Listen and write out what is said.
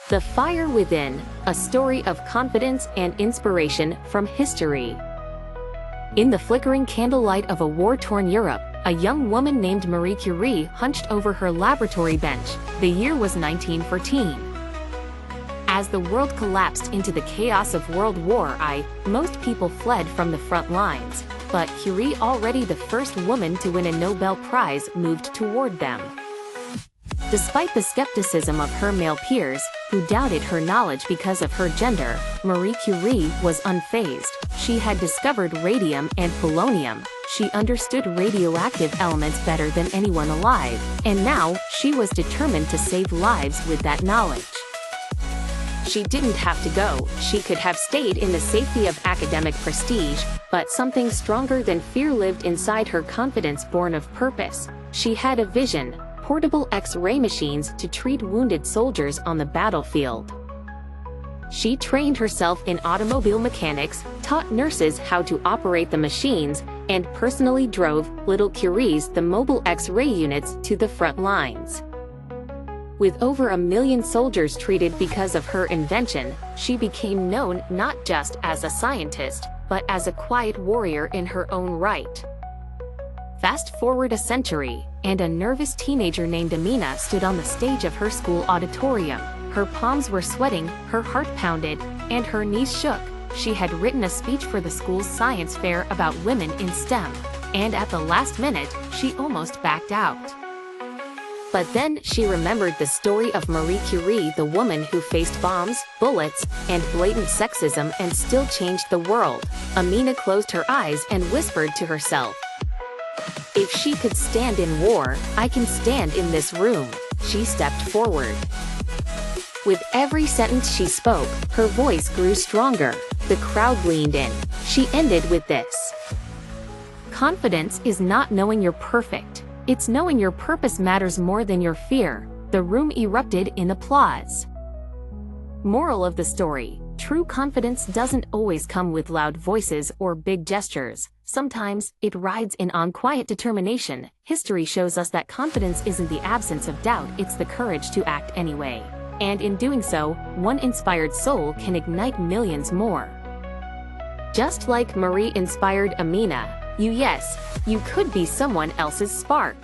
The Fire Within, a story of confidence and inspiration from history. In the flickering candlelight of a war-torn Europe, a young woman named Marie Curie hunched over her laboratory bench. The year was 1914. As the world collapsed into the chaos of World War I, most people fled from the front lines, but Curie, already the first woman to win a Nobel Prize, moved toward them. Despite the skepticism of her male peers, who doubted her knowledge because of her gender, Marie Curie was unfazed. She had discovered radium and polonium. She understood radioactive elements better than anyone alive, and now she was determined to save lives with that knowledge. She didn't have to go. She could have stayed in the safety of academic prestige, but something stronger than fear lived inside her, confidence born of purpose. She had a vision: portable X-ray machines to treat wounded soldiers on the battlefield. She trained herself in automobile mechanics, taught nurses how to operate the machines, and personally drove little Curie's the mobile X-ray units to the front lines. With over 1 million soldiers treated because of her invention, she became known not just as a scientist, but as a quiet warrior in her own right. Fast forward a century, and a nervous teenager named Amina stood on the stage of her school auditorium. Her palms were sweating, her heart pounded, and her knees shook. She had written a speech for the school's science fair about women in STEM, and at the last minute, she almost backed out. But then she remembered the story of Marie Curie, the woman who faced bombs, bullets, and blatant sexism and still changed the world. Amina closed her eyes and whispered to herself, "If she could stand in war, I can stand in this room." She stepped forward. With every sentence she spoke, her voice grew stronger. The crowd leaned in. She ended with this: "Confidence is not knowing you're perfect. It's knowing your purpose matters more than your fear." The room erupted in applause. Moral of the story: true confidence doesn't always come with loud voices or big gestures. Sometimes, it rides in on quiet determination. History shows us that confidence isn't the absence of doubt, it's the courage to act anyway. And in doing so, one inspired soul can ignite millions more. Just like Marie inspired Amina, you could be someone else's spark.